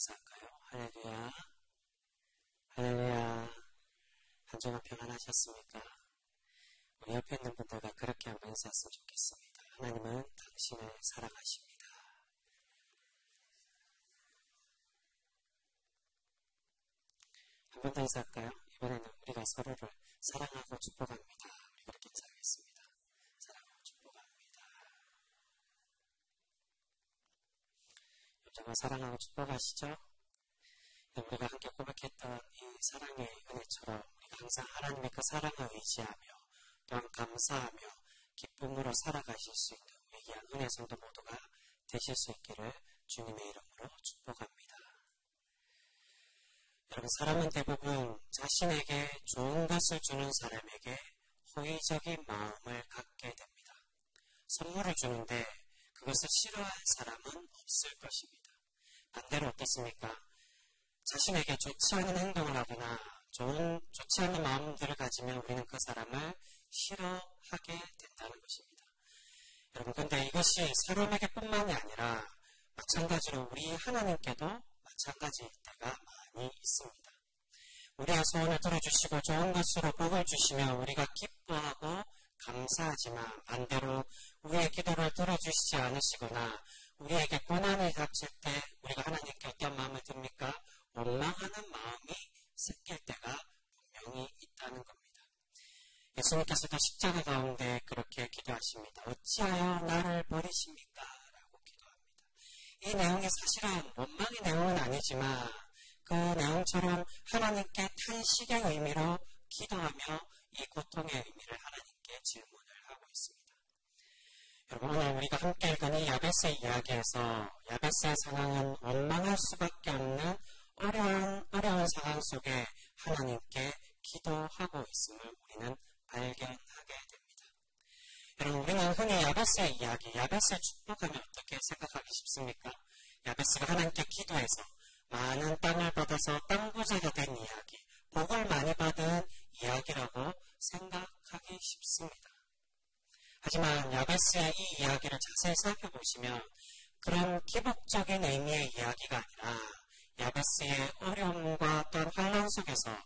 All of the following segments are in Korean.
인사할까요? 할렐루야, 할렐루야. 한 주간 평안하셨습니까? 우리 옆에 있는 분들과 그렇게 한번 인사했으면 좋겠습니다. 하나님은 당신을 사랑하십니다. 한 번 더 인사할까요? 이번에는 우리가 서로를 사랑하고 축복합니다. 우리 그렇게 인사하겠습니다. 사랑하고 축복합니다. 정말 사랑하고 축복하시죠? 우리가 함께 고백했던 이 사랑의 은혜처럼 우리가 항상 하나님의 그 사랑을 의지하며 또한 감사하며 기쁨으로 살아가실 수 있는 우리 귀한 은혜 성도 모두가 되실 수 있기를 주님의 이름으로 축복합니다. 여러분, 사람은 대부분 자신에게 좋은 것을 주는 사람에게 호의적인 마음을 갖게 됩니다. 선물을 주는데 그것을 싫어할 사람은 없을 것입니다. 반대로 어떻습니까? 자신에게 좋지 않은 행동을 하거나 좋지 않은 마음들을 가지면 우리는 그 사람을 싫어하게 된다는 것입니다. 여러분, 근데 이것이 사람에게 뿐만이 아니라 마찬가지로 우리 하나님께도 마찬가지일 때가 많이 있습니다. 우리의 소원을 들어주시고 좋은 것으로 복을 주시면 우리가 기뻐하고 감사하지만 반대로 우리의 기도를 들어주시지 않으시거나 우리에게 고난이 닥칠 때 우리가 하나님께 어떤 마음을 듭니까? 원망하는 마음이 섞일 때가 분명히 있다는 겁니다. 예수님께서도 십자가 가운데 그렇게 기도하십니다. 어찌하여 나를 버리십니까? 라고 기도합니다. 이 내용이 사실은 원망의 내용은 아니지만 그 내용처럼 하나님께 탄식의 의미로 기도하며 이 고통의 의미를 하나님께 질문을 하고 있습니다. 여러분, 오늘 우리가 함께 읽은 이 야베스의 이야기에서 야베스의 상황은 원망할 수밖에 없는 어려운 상황 속에 하나님께 기도하고 있음을 우리는 발견하게 됩니다. 여러분, 우리는 흔히 야베스의 이야기, 야베스의 축복하면 어떻게 생각하기 쉽습니까? 야베스가 하나님께 기도해서 많은 땅을 받아서 땅부자가 된 이야기, 복을 많이 받은 이야기라고 생각하기 쉽습니다. 하지만 야베스의 이 이야기를 자세히 살펴보시면 그런 기복적인 의미의 이야기가 아니라 야베스의 어려움과 또한 환난 속에서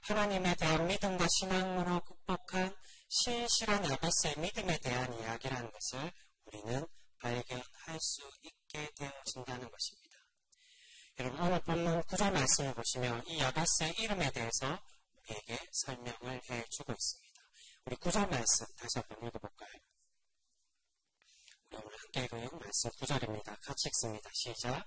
하나님에 대한 믿음과 신앙으로 극복한 신실한 야베스의 믿음에 대한 이야기라는 것을 우리는 발견할 수 있게 되어진다는 것입니다. 여러분, 오늘 본문 9절 말씀을 보시면 이 야베스의 이름에 대해서 우리에게 설명을 해주고 있습니다. 우리 9절 말씀 다시 한번 읽어볼까요? 우리 오늘 함께 읽은 말씀 9절입니다. 같이 읽습니다. 시작.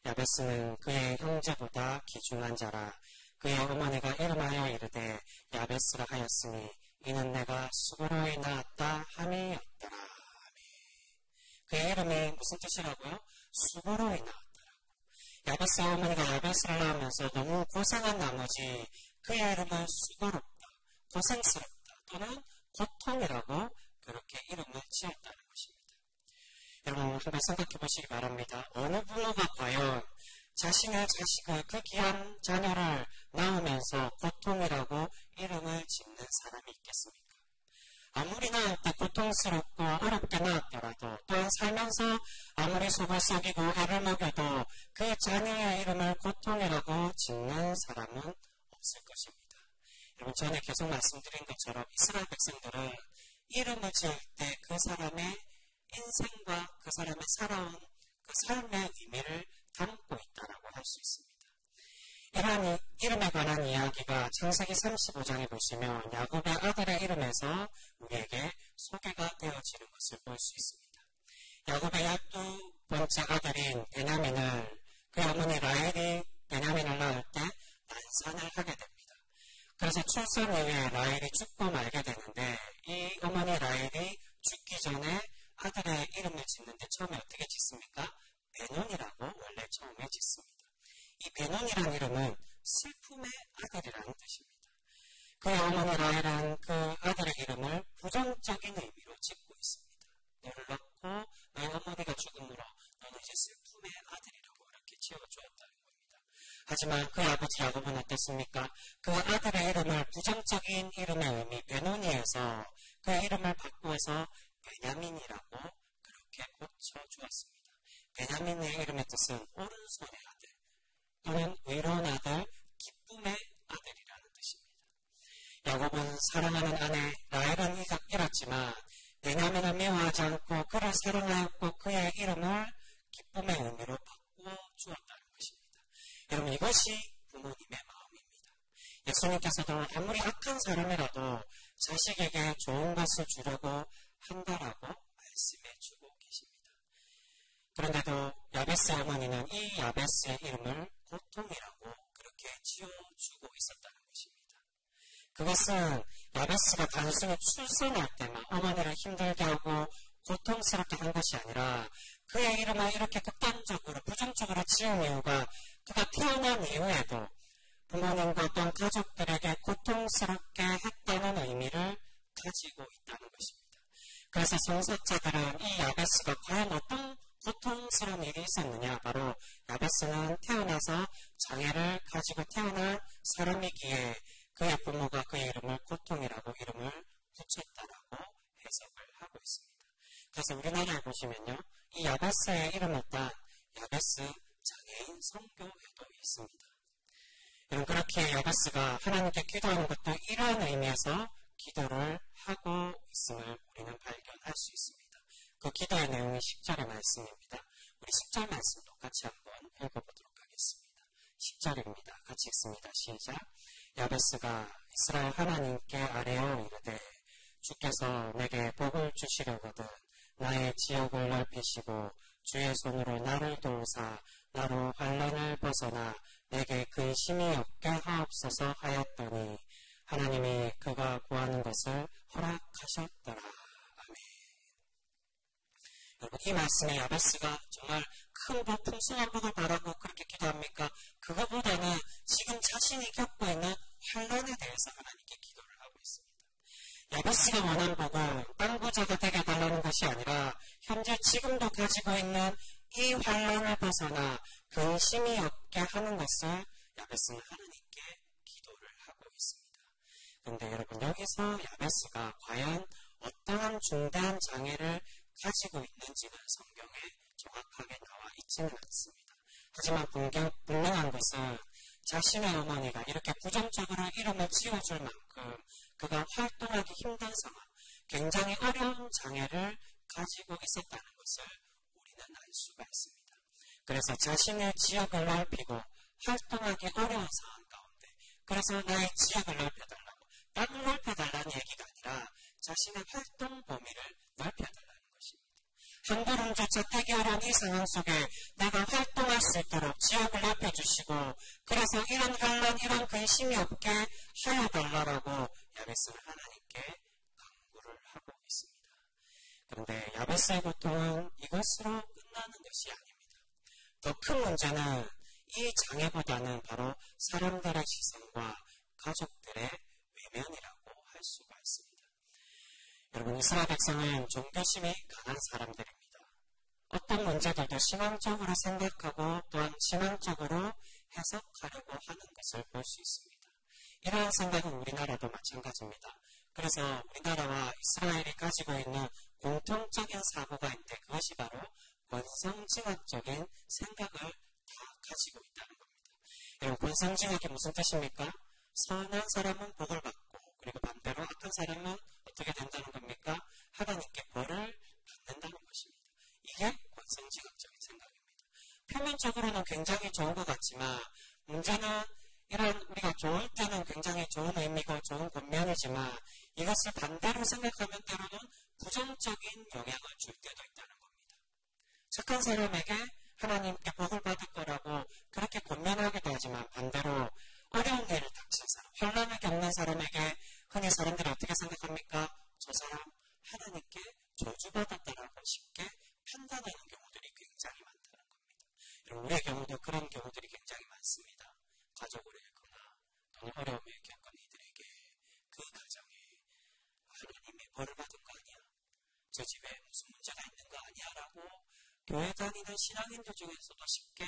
야베스는 그의 형제보다 귀중한 자라. 그의 어머니가 이름하여 이르되 야베스라 하였으니 이는 내가 수고로이 낳았다 함이었더라. 그의 이름이 무슨 뜻이라고요? 수고로이 낳았더라고. 야베스의 어머니가 야베스를 낳으면서 너무 고생한 나머지 그의 이름은 수고롭다, 고생스럽다 또는 고통이라고 그렇게 이름을 지었다는 것입니다. 여러분, 한번 생각해 보시기 바랍니다. 어느 부모가 과연 자신의 자식을, 그 귀한 자녀를 낳으면서 고통이라고 이름을 짓는 사람이 있겠습니까? 아무리 낳을 때 고통스럽고 어렵게 낳았더라도 또한 살면서 아무리 속을 썩이고 애를 먹여도 그 자녀의 이름을 고통이라고 짓는 사람은 없을 것입니다. 여러분, 전에 계속 말씀드린 것처럼 이스라엘 백성들은 이름을 지을 때 그 사람의 인생과 그 사람의 살아온 그 삶의 의미를 담고 있다라고 할 수 있습니다. 이러한 이름에 관한 이야기가 창세기 35장에 보시면 야곱의 아들의 이름에서 우리에게 소개가 되어지는 것을 볼 수 있습니다. 야곱의 12번째 아들인 베냐민을 그 어머니 라헬이 베냐민을 낳을 때 난산을 하게 됩니다. 그래서 출산 이후에 라헬이 죽고 말게 되는데 이 어머니 라헬이 죽기 전에 아들의 이름을 짓는데 처음에 어떻게 짓습니까? 베논이라고 원래 처음에 짓습니다. 이 베논이라는 이름은 슬픔의 아들이라는 뜻입니다. 그의 어머니 라헬은 그 아들의 이름을 부정적인 의미로 짓고 있습니다. 너를 낳고 너의 어머니가 죽음으로 너는 이제 슬픔의 아들이라고 이렇게 지어주었다는 겁니다. 하지만 그의 아버지 야곱은 어땠습니까? 그 아들의 이름을 부정적인 이름의 의미 베논이에서 그의 이름을 바꾸어서 베냐민이라고 그렇게 고쳐주었습니다. 베냐민의 이름의 뜻은 오른손의 아들, 또는 의로운 아들, 기쁨의 아들이라는 뜻입니다. 야곱은 사랑하는 아내 라헬은 잃었지만 베냐민을 미워하지 않고 그를 사랑하였고 그의 이름을 기쁨의 의미로 바꾸어 주었다는 것입니다. 여러분, 이것이 부모님의 마음입니다. 예수님께서도 아무리 악한 사람이라도 자식에게 좋은 것을 주려고 한다라고 말씀해 주고 계십니다. 그런데도 야베스의 어머니는 이 야베스의 이름을 고통이라고 그렇게 지어주고 있었다는 것입니다. 그것은 야베스가 단순히 출산할 때만 어머니를 힘들게 하고 고통스럽게 한 것이 아니라 그의 이름을 이렇게 극단적으로 부정적으로 지은 이유가 그가 태어난 이후에도 부모님과 또한 가족들에게 고통스럽게 했다는 의미를 가지고 있다는 것입니다. 그래서 성서자들은 이 야베스가 과연 어떤 고통스러운 일이 있었느냐, 바로 야베스는 태어나서 장애를 가지고 태어난 사람이기에 그의 부모가 그의 이름을 고통이라고 이름을 붙였다라고 해석을 하고 있습니다. 그래서 우리나라에 보시면요, 이 야베스의 이름을 딴 야베스 장애인 선교회도 있습니다. 여러분, 그렇게 야베스가 하나님께 기도하는 것도 이러한 의미에서 기도를 하고 있음을 우리는 발견할 수 있습니다. 그 기도의 내용이 10절의 말씀입니다. 우리 10절 말씀도 같이 한번 읽어보도록 하겠습니다. 10절입니다. 같이 읽습니다. 시작. 야베스가 이스라엘 하나님께 아뢰어 이르되 주께서 내게 복을 주시려거든 나의 지역을 넓히시고 주의 손으로 나를 도우사 나로 환난을 벗어나 내게 근심이 없게 하옵소서 하였더니 하나님이 그가 구하는 것을 허락하셨더라. 아멘. 여러분, 이 말씀에 야베스가 정말 큰 복, 풍성한 복을 바라고 그렇게 기도합니까? 그거보다는 지금 자신이 겪고 있는 환난에 대해서 하나님께 기도를 하고 있습니다. 야베스가 원한 복은 땅 부자가 되게 달라는 것이 아니라 현재 지금도 가지고 있는 이 환난을 벗어나 근심이 없게 하는 것을 야베스는 하나님께 기도를 하고 있습니다. 그런데 여러분, 여기서 야베스가 과연 어떠한 중대한 장애를 가지고 있는지는 성경에 정확하게 나와 있지는 않습니다. 하지만 분명한 것은 자신의 어머니가 이렇게 부정적으로 이름을 지어줄 만큼 그가 활동하기 힘든 상황, 굉장히 어려운 장애를 가지고 있었다는 것을 우리는 알 수가 있습니다. 그래서 자신의 지역을 넓히고 활동하기 어려운 상황 가운데, 그래서 나의 지역을 넓혀달라고, 땅을 넓혀달라는 얘기가 아니라 자신의 활동 범위를 넓혀달라는 것입니다. 한 걸음조차 떼기 어려운 이 상황 속에 내가 활동할 수 있도록 지역을 넓혀주시고, 그래서 이런 환난, 이런 근심이 없게 하여달라고 야베스는 하나님께 간구를 하고 있습니다. 그런데 야베스의 고통은 이것으로 끝나는 것이 아닙니다. 더 큰 문제는 이 장애보다는 바로 사람들의 시선과 가족들의 외면이라고 할 수가 있습니다. 여러분, 이스라엘 백성은 종교심이 강한 사람들입니다. 어떤 문제들도 신앙적으로 생각하고 또한 신앙적으로 해석하려고 하는 것을 볼 수 있습니다. 이러한 생각은 우리나라도 마찬가지입니다. 그래서 우리나라와 이스라엘이 가지고 있는 공통적인 사고가 있는데 그것이 바로 권성징악적인 생각을 다 가지고 있다는 겁니다. 여러분, 권성징악이 무슨 뜻입니까? 선한 사람은 복을 받고, 그리고 반대로 악한 사람은 어떻게 된다는 겁니까? 하나님께 벌을 받는다는 것입니다. 이게 권성징악적인 생각입니다. 표면적으로는 굉장히 좋은 것 같지만 문제는 이런 우리가 좋을 때는 굉장히 좋은 의미고 좋은 권면이지만 이것을 반대로 생각하면 때로는 부정적인 영향을 줄 때도 있다는 겁니다. 착한 사람에게 하나님께 복을 받을 거라고 그렇게 권면하기도 하지만 반대로 어려운 일을 닥친 사람, 혼란을 겪는 사람에게 흔히 사람들이 어떻게 생각합니까? 저 사람 하나님께 저주받았다라고 쉽게 판단하는 경우들이 굉장히 많다는 겁니다. 여러분, 우리의 경우도 그런 경우들이 굉장히 많습니다. 가족을 잃거나 또는 어려움을 겪은 이들에게 그 가정에 하나님의 벌을 받은 거 아니야? 저 집에 무슨 문제가 있는 거 아니야? 라고 교회 다니는 신앙인들 중에서도 쉽게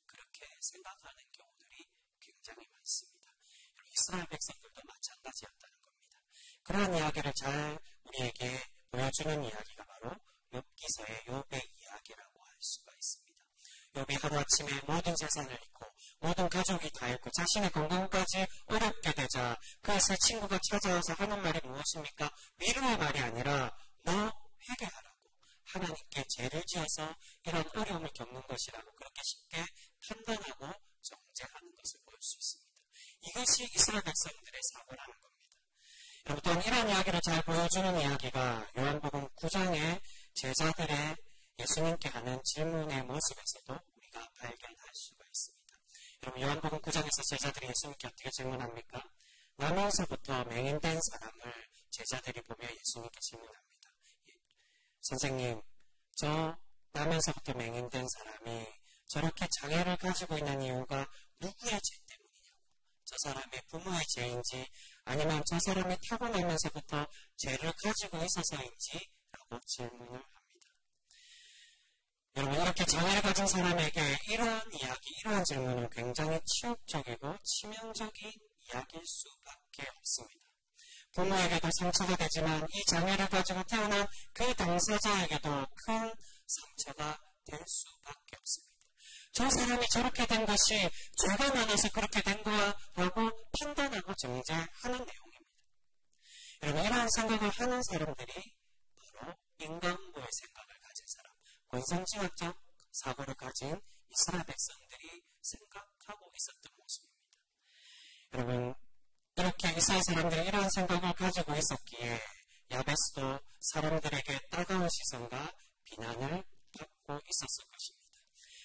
그렇게 생각하는 경우들이 굉장히 많습니다. 이스라엘 백성들도 마찬가지였다는 겁니다. 그러한 이야기를 잘 우리에게 보여주는 이야기가 바로 욥기서의 욥의 이야기라고 할 수가 있습니다. 욥이 하루아침에 모든 재산을 잃고 모든 가족이 다 있고 자신의 건강까지 어렵게 되자 그래서 친구가 찾아와서 하는 말이 무엇입니까? 위로의 말이 아니라 너 회개하라고 하나님께 죄를 지어서 이런 어려움을 겪는 것이라고 그렇게 쉽게 판단하고 정죄하는 것을 볼 수 있습니다. 이것이 이스라엘 백성들의 사고라는 겁니다. 여러분 또한 이런 이야기를 잘 보여주는 이야기가 요한복음 9장의 제자들의 예수님께 하는 질문의 모습에서도 우리가 발견할 수가 있습니다. 여러분 요한복음 9장에서 제자들이 예수님께 어떻게 질문합니까? 나면서부터 맹인된 사람을 제자들이 보며 예수님께 질문합니다. 선생님, 저 나면서부터 맹인된 사람이 저렇게 장애를 가지고 있는 이유가 누구의 죄 때문이냐고. 저 사람의 부모의 죄인지 아니면 저 사람이 타고나면서부터 죄를 가지고 있어서인지 라고 질문을 합니다. 여러분 이렇게 장애를 가진 사람에게 이러한 이야기, 이러한 질문은 굉장히 치욕적이고 치명적인 이야기일 수밖에 없습니다. 부모에게도 상처가 되지만 이 장애를 가지고 태어난 그 당사자에게도 큰 상처가 될 수밖에 없습니다. 저 사람이 저렇게 된 것이 죄가 많아서 그렇게 된 거야 라고 판단하고 정죄하는 내용입니다. 여러분 이러한 생각을 하는 사람들이 바로 인간보의 생각을 가진 사람, 권선징악적 사고를 가진 이스라엘 백성들이 생각하고 있었던 모습입니다. 여러분 이렇게 이스라엘 사람들이 이러한 생각을 가지고 있었기에 야베스도 사람들에게 따가운 시선과 비난을 받고 있었을 것입니다.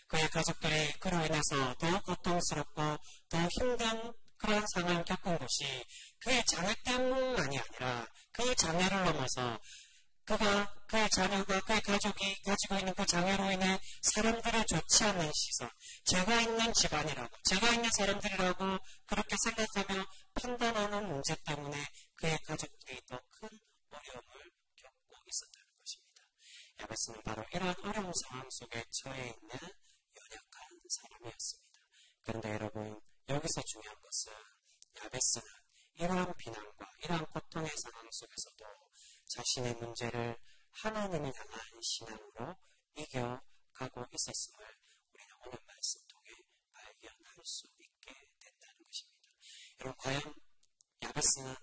그의 가족들이 그로 인해서 더 고통스럽고 더 힘든 그런 상황을 겪은 것이 그의 장애 때문만이 아니라 그 장애를 넘어서 그의 자녀가 그의 가족이 가지고 있는 그 장애로 인해 사람들의 좋지 않은 시선, 죄가 있는 집안이라고, 죄가 있는 사람들이라고 그렇게 생각하며 판단하는 문제 때문에 그의 가족들이 더 큰 어려움을 겪고 있었다는 것입니다. 야베스는 바로 이러한 어려운 상황 속에 처해 있는 연약한 사람이었습니다. 그런데 여러분 여기서 중요한 것은 야베스는 이러한 비난과 이러한 고통의 상황 속에서도 자신의 문제를 하나님을 향한 신앙으로 이겨가고 있었음을 우리는 오늘 말씀 통해 발견할 수 있게 된다는 것입니다. 여러분 과연 야베스는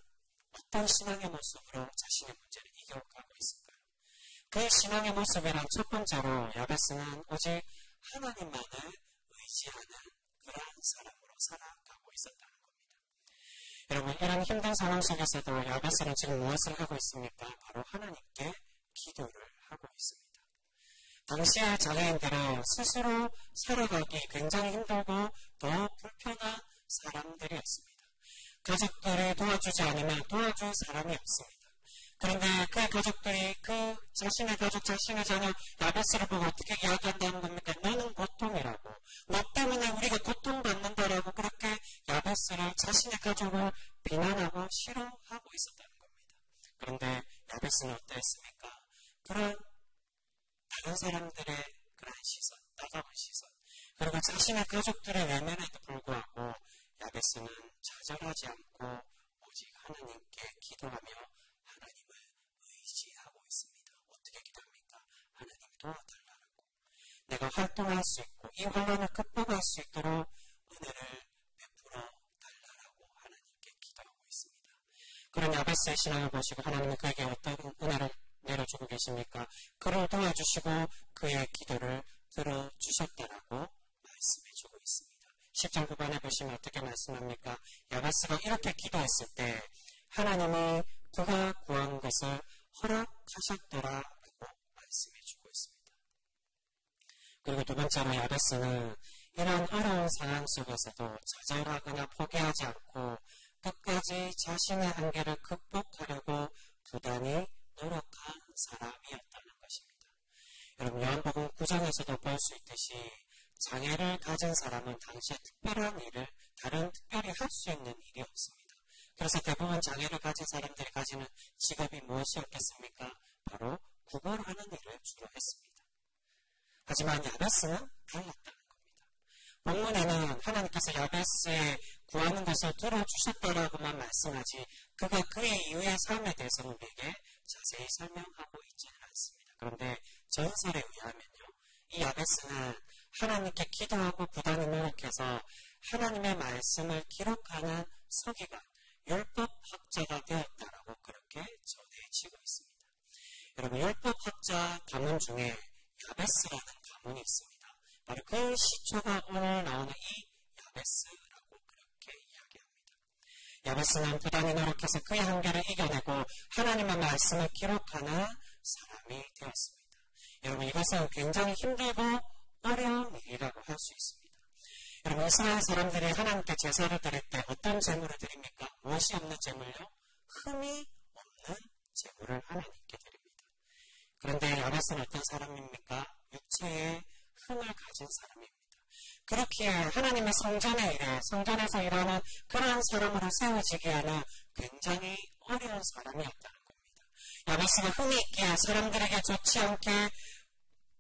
어떤 신앙의 모습으로 자신의 문제를 이겨가고 있을까요? 그 신앙의 모습이란 첫 번째로 야베스는 오직 하나님만을 의지하는 그러한 사람으로 살아가고 있었다는 겁니다. 여러분 이런 힘든 상황 속에서도 야베스는 지금 무엇을 하고 있습니까? 바로 하나님께 기도를 하고 있습니다. 당시의 장애인들은 스스로 살아가기 굉장히 힘들고 더 불편한 사람들이었습니다. 가족들이 도와주지 않으면 도와줄 사람이 없습니다. 그런데 그 가족들이 그 자신의 가족, 자신의 자녀 야베스를 보고 어떻게 이야기한다는 겁니까? 너는 고통이라고. 너 때문에 우리가 고통받는다라고 그렇게 야베스를 자신의 가족을 비난하고 싫어하고 있었다는 겁니다. 그런데 야베스는 어떠했습니까? 그런 다른 사람들의 그런 시선, 따가운 시선, 그리고 자신의 가족들의 외면에도 불구하고 야베스는 좌절하지 않고 오직 하나님께 기도하며 하나님을 의지하고 있습니다. 어떻게 기도합니까? 하나님 도와달라고. 내가 활동할 수 있고 이 혼란을 극복할 수 있도록 은혜를 베풀어 달라고 하나님께 기도하고 있습니다. 그런 야베스의 신앙을 보시고 하나님은 그에게 어떤 은혜를 내려주고 계십니까? 그를 도와주시고 그의 기도를 들어주셨다라고 말씀해주고 있습니다. 10절 후반에 보시면 어떻게 말씀합니까? 야베스가 이렇게 기도했을 때 하나님이 그가 구한 것을 허락하셨더라라고 말씀해주고 있습니다. 그리고 두 번째로 야베스는 이런 어려운 상황 속에서도 좌절하거나 포기하지 않고 끝까지 자신의 한계를 극복하려고 부단히 노력한 사람이었다는 것입니다. 여러분 요한복음 9장에서도 볼 수 있듯이 장애를 가진 사람은 당시에 특별한 일을 다른 특별히 할 수 있는 일이 없습니다. 그래서 대부분 장애를 가진 사람들이 가지는 직업이 무엇이었겠습니까? 바로 구걸하는 일을 주로 했습니다. 하지만 야베스는 달랐다는 겁니다. 본문에는 하나님께서 야베스의 구하는 것을 들어주셨다라고만 말씀하지 그가 그의 이후의 삶에 대해서는 우리에게 자세히 설명하고 있지는 않습니다. 그런데 전설에 의하면요. 이 야베스는 하나님께 기도하고 부단히 노력해서 하나님의 말씀을 기록하는 서기관, 율법학자가 되었다라고 그렇게 전해지고 있습니다. 여러분, 율법학자 가문 중에 야베스라는 가문이 있습니다. 바로 그 시초가 오늘 나오는 이 야베스라고 그렇게 이야기합니다. 야베스는 부단히 노력해서 그의 한계를 이겨내고 하나님의 말씀을 기록하는 사람이 되었습니다. 여러분, 이것은 굉장히 힘들고 어려운 일이라고 할 수 있습니다. 여러분, 이스라엘 사람들이 하나님께 제사를 드릴 때 어떤 제물을 드립니까? 무엇이 없는 제물요? 흠이 없는 제물을 하나님께 드립니다. 그런데 야베스는 어떤 사람입니까? 육체의 흠을 가진 사람입니다. 그렇기에 하나님의 성전의 일에, 성전에서 일하는 그러한 사람으로 세워지기에는 굉장히 어려운 사람이었다는 겁니다. 야베스가 흠이 있기에 사람들에게 좋지 않게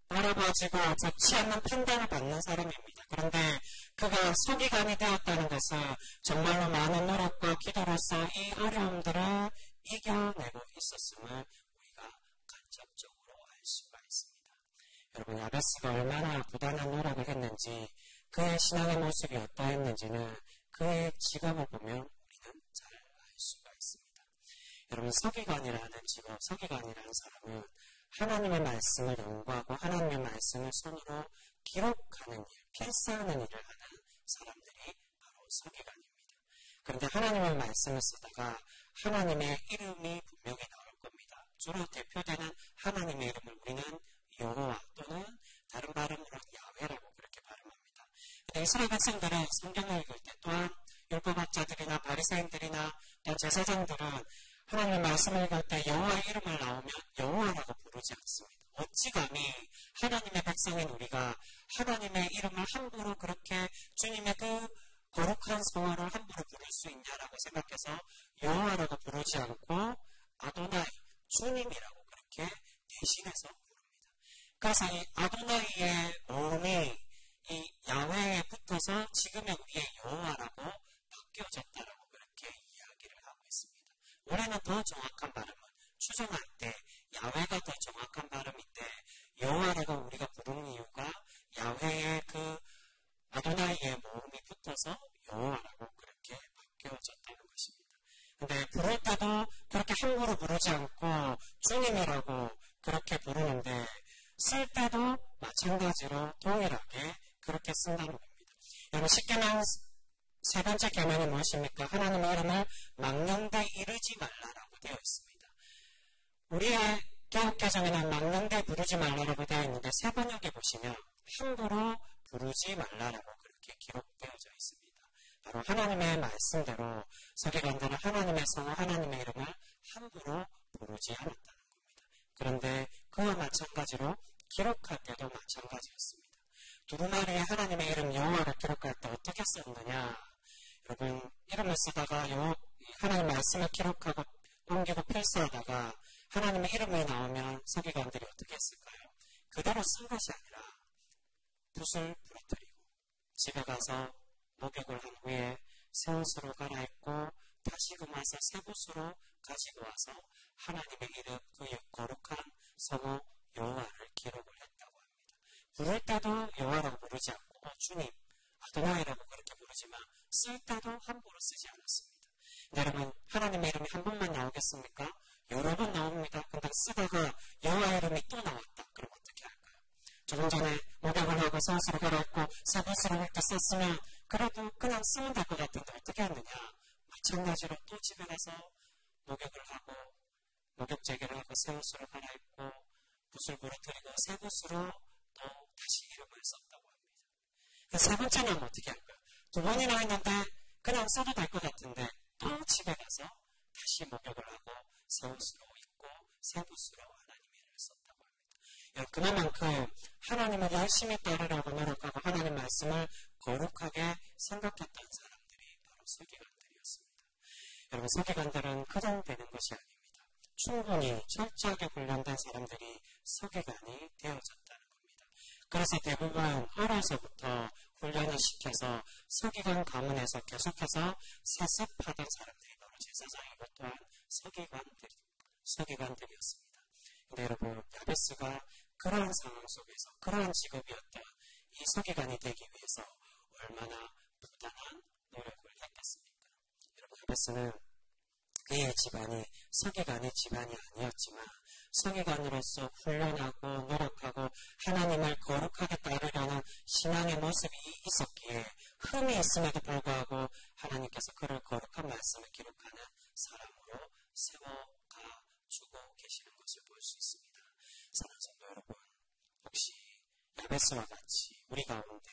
바라봐지고 좋지 않는 판단을 받는 사람입니다. 그런데 그가 서기관이 되었다는 것은 정말로 많은 노력과 기도로서 이 어려움들을 이겨내고 있었음을 우리가 간접적으로 알 수가 있습니다. 여러분, 야베스가 얼마나 부단한 노력을 했는지, 그의 신앙의 모습이 어떠했는지는 그의 직업을 보면 우리는 잘 알 수가 있습니다. 여러분, 서기관이라는 직업, 서기관이라는 사람은 하나님의 말씀을 연구하고 하나님의 말씀을 손으로 기록하는 일, 필사하는 일을 하는 사람들이 바로 서기관입니다. 그런데 하나님의 말씀을 쓰다가 하나님의 이름이 분명히 나올 겁니다. 주로 대표되는 하나님의 이름을 우리는 여호와 또는 다른 발음으로 야훼라고 그렇게 발음합니다. 그런데 이스라엘 백성들은 성경을 읽을 때 또한 율법학자들이나 바리새인들이나 또 제사장들은 하나님의 말씀을 읽을 때 여호와의 이름을 나오면 여호와라고 부르지 않습니다. 어찌 감히 하나님의 백성인 우리가 하나님의 이름을 함부로 그렇게 주님의 그 거룩한 성화를 함부로 부를 수 있냐라고 생각해서 여호와라고 부르지 않고 아도나이, 주님이라고 그렇게 대신해서 부릅니다. 그래서 이 아도나이의 모음이 이 야훼에 붙어서 지금의 우리의 여호와라고 바뀌어졌다라고 그렇게 이야기를 하고 있습니다. 원래는 더 정확한 발음은 추정할 때 야훼가 더 정확한 발음인데 여호와라고 우리가 부르는 이유가 야훼의 그 아도나이의 모음이 붙어서 여호와라고 그렇게 바뀌어졌다는 것입니다. 근데 부를 때도 그렇게 함부로 부르지 않고 주님이라고 그렇게 부르는데 쓸 때도 마찬가지로 동일하게 그렇게 쓴다는 겁니다. 여러분, 십계명 세 번째 계명이 무엇입니까? 하나님의 이름을 망령되 이르지 말라라고 되어 있습니다. 우리의 개혁개정에는 망령되 부르지 말라라고 되어 있는데 세 번역에 보시면 함부로 부르지 말라라고 그렇게 기록되어져 있습니다. 바로 하나님의 말씀대로 서기관들은 하나님의 성호, 하나님의 이름을 함부로 부르지 않았다는 겁니다. 그런데 그와 마찬가지로 기록할 때도 마찬가지였습니다. 두루마리에 하나님의 이름 여호와를 기록할 때 어떻게 썼느냐? 여러분, 이름을 쓰다가 하나님 말씀을 기록하고 옮기고 필사하다가 하나님의 이름이 나오면 서기관들이 어떻게 했을까요? 그대로 쓴 것이 아니라 붓을 부러뜨리고 집에 가서 목욕을 한 후에 새 옷으로 갈아입고 다시금 와서 새 붓으로 가지고 와서 하나님의 이름, 그의 거룩한 성호 여호와를 기록을 했다고 합니다. 부를 때도 여호와라고 부르지 않고 주님, 아도나이라고 그렇게 부르지만 쓸 때도 함부로 쓰지 않았습니다. 여러분, 하나님의 이름이 한 번만 나오겠습니까? 여러 번 나옵니다. 근데 쓰다가 여호와 이름이 또 나왔다. 그럼 어떻게 할까요? 조금 전에 목욕을 하고 새 옷으로 갈아입고 새 붓으로 이렇게 썼으면 그래도 그냥 쓰면 될 것 같은데 어떻게 했느냐? 마찬가지로 또 집에 가서 목욕을 하고 목욕제기를 하고 새 옷으로 갈아입고 붓을 부러뜨리고 새 붓으로 또 다시 이름을 썼다고 합니다. 세 번째는 어떻게 할까요? 두 번이나 했는데 그냥 써도 될 것 같은데 또 집에 가서 다시 목욕을 하고 새 옷으로 입고 새 붓으로 하나님의 이름을 썼다고 합니다. 그만큼 하나님을 열심히 따르려고 노력하고 하나님 말씀을 거룩하게 생각했던 사람들이 바로 서기관들이었습니다. 여러분, 서기관들은 그냥 되는 것이 아닙니다. 충분히 철저하게 훈련된 사람들이 서기관이 되어졌다는 겁니다. 그래서 대부분 어려서부터 훈련을 시켜서 서기관 가문에서 계속해서 세습하던 사람들이 바로 제사장이고 또한 서기관들이었습니다. 근데 여러분, 야베스가 그러한 상황 속에서 그러한 직업이었던 이 서기관이 되기 위해서 얼마나 부단한 노력을 했겠습니까? 여러분, 야베스는 그의 집안이 서기관의 집안이 아니었지만 서기관으로서 훈련하고 노력하고 하나님을 거룩하게 따르려는 신앙의 모습이 있었기에 흠이 있음에도 불구하고 하나님께서 그를 거룩한 말씀을 기록하는 사람으로 세워가주고 계시는 것을 볼 수 있습니다. 사랑하는 성도 여러분, 혹시 야베스와 같이 우리 가운데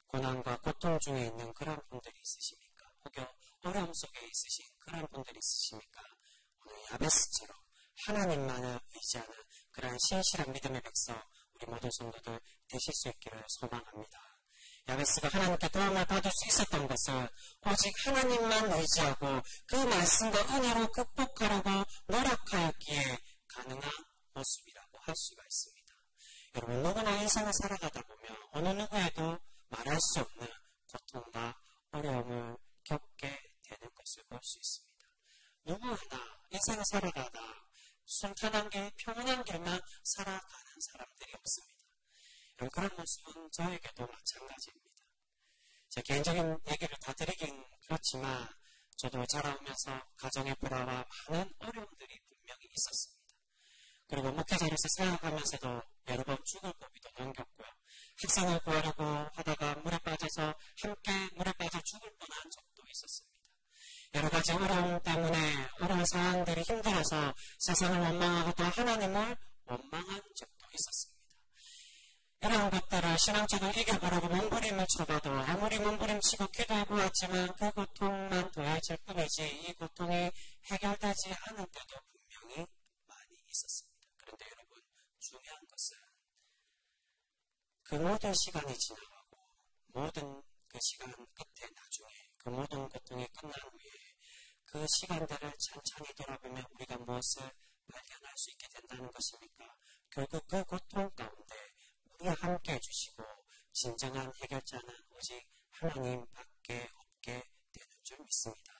고난과 고통 중에 있는 그런 분들이 있으십니까? 혹여 어려움 속에 있으신 그런 분들이 있으십니까? 오늘 야베스처럼 하나님만을 의지하는 그러한 신실한 믿음의 백성 우리 모든 성도들 되실 수 있기를 소망합니다. 야베스가 하나님께 도움을 받을 수 있었던 것은 오직 하나님만 의지하고 그 말씀과 은혜로 극복하려고 노력하였기에 가능한 모습이라고 할 수가 있습니다. 여러분, 누구나 인생을 살아가다 보면 어느 누구에도 말할 수 없는 고통과 어려움을 겪게 되는 것을 볼 수 있습니다. 누구 하나 인생을 살아가다 순탄한 길, 평온한 길만 살아가는 사람들이 없습니다. 그런 모습은 저에게도 마찬가지입니다. 제 개인적인 얘기를 다 드리긴 그렇지만 저도 자라오면서 가정의 불화와 많은 어려움들이 분명히 있었습니다. 그리고 목회자로서 생활하면서도 여러 번 죽을 고비도 넘겼고요. 학생을 구하려고 하다가 물에 빠져서 함께 물에 빠져 죽을 뻔한 적도 있었습니다. 여러 가지 어려움 때문에 어려운 상황들이 힘들어서 세상을 원망하고 또 하나님을 원망한 적도 있었습니다. 이런 것들을 신앙적으로 이겨보려고 몸부림을 쳐봐도 아무리 몸부림치고 기도해 보았지만 그 고통만 더해질 뿐이지 이 고통이 해결되지 않을 때도 분명히 많이 있었습니다. 그런데 여러분, 중요한 것은 그 모든 시간이 지나가고 모든 그 시간 끝에 나중에 그 모든 고통이 끝난 후에 그 시간들을 천천히 돌아보면 우리가 무엇을 발견할 수 있게 된다는 것입니까? 결국 그 고통 가운데 우리와 함께 해주시고 진정한 해결자는 오직 하나님밖에 없게 되는 줄 믿습니다.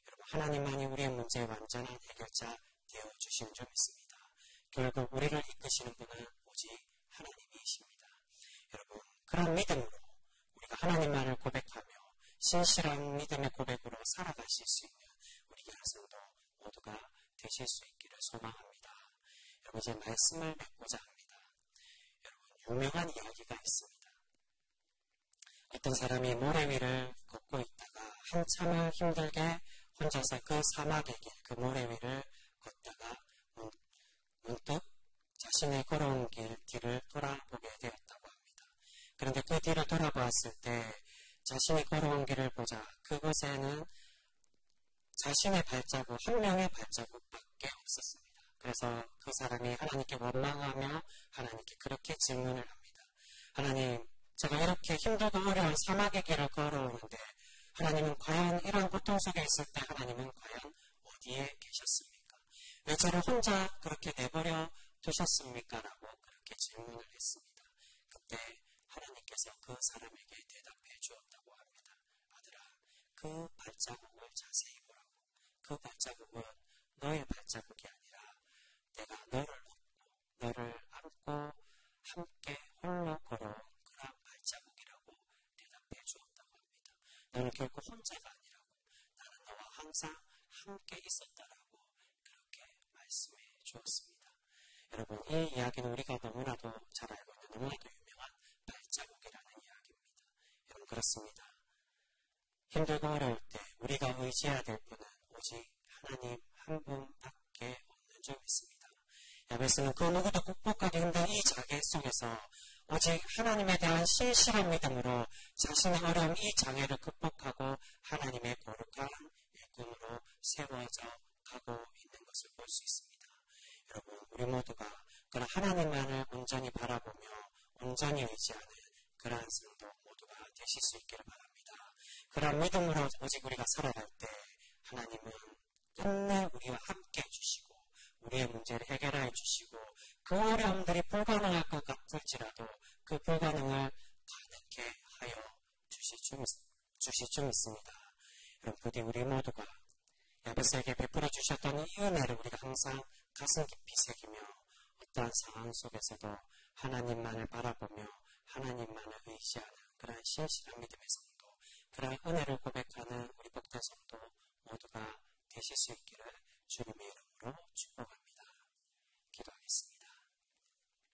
여러분, 하나님만이 우리의 문제의 완전한 해결자 되어주시는 줄 믿습니다. 결국 우리를 이끄시는 분은 오직 하나님이십니다. 여러분, 그런 믿음으로 우리가 하나님만을 고백하며 신실한 믿음의 고백으로 살아가실 수 있는 우리 여러분도 모두가 되실 수 있기를 소망합니다. 여러분, 이제 말씀을 맺고자 합니다. 여러분, 유명한 이야기가 있습니다. 어떤 사람이 모래 위를 걷고 있다가 한참을 힘들게 혼자서 그 사막의 길, 그 모래 위를 걷다가 문득 자신의 걸어온 길 뒤를 돌아보게 되었다고 합니다. 그런데 그 뒤를 돌아보았을 때 자신이 걸어온 길을 보자 그곳에는 자신의 발자국, 한 명의 발자국밖에 없었습니다. 그래서 그 사람이 하나님께 원망하며 하나님께 그렇게 질문을 합니다. 하나님, 제가 이렇게 힘들고 어려운 사막의 길을 걸어오는데 하나님은 과연 이런 고통 속에 있을 때 하나님은 과연 어디에 계셨습니까? 왜 저를 혼자 그렇게 내버려 두셨습니까? 라고 그렇게 질문을 했습니다. 그때 하나님께서 그 사람에게 대답해 주었다고 합니다. 아들아, 그 발자국을 자세히 보라고. 그 발자국은 너의 발자국이 아니라 내가 너를 얻고 너를 안고 함께 홀로 걸어온 그런 발자국이라고 대답해 주었다고 합니다. 너는 결코 혼자가 아니라고, 나는 너와 항상 함께 있었다라고 그렇게 말씀해 주었습니다. 여러분, 이 이야기는 우리가 너무나도 잘 알고 있는 너무나도 유명한 발자국이라는 이야기입니다. 여러분, 그렇습니다. 힘들고 어려울 때 우리가 의지해야 될 분은 오직 하나님 한 분밖에 없는 줄 믿습니다. 야베스는 그 누구도 극복하기 힘든 이 장애 속에서 오직 하나님에 대한 신실한 믿음으로 자신의 어려운 이 장애를 극복하고 하나님의 거룩한 일꾼으로 세워져 가고 있는 것을 볼 수 있습니다. 여러분, 우리 모두가 그런 하나님만을 온전히 바라보며 온전히 의지하는 그러한 성도 모두가 되실 수 있기를 바랍니다. 그런 믿음으로 오직 우리가 살아갈 때 하나님은 끝내 우리와 함께 해주시고 우리의 문제를 해결해 주시고 그 어려움들이 불가능할 것 같을지라도 그 불가능을 가능케 하여 주실 줄 믿습니다. 여러분, 부디 우리 모두가 야베스에게 베풀어 주셨던 이 은혜를 우리가 항상 가슴 깊이 새기며 어떠한 상황 속에서도 하나님만을 바라보며 하나님만을 의지하는 그러한 신실한 믿음의 성도, 그런 하나님의 은혜를 고백하는 우리 복된 성도 모두가 되실 수 있기를 주님의 이름으로 축복합니다.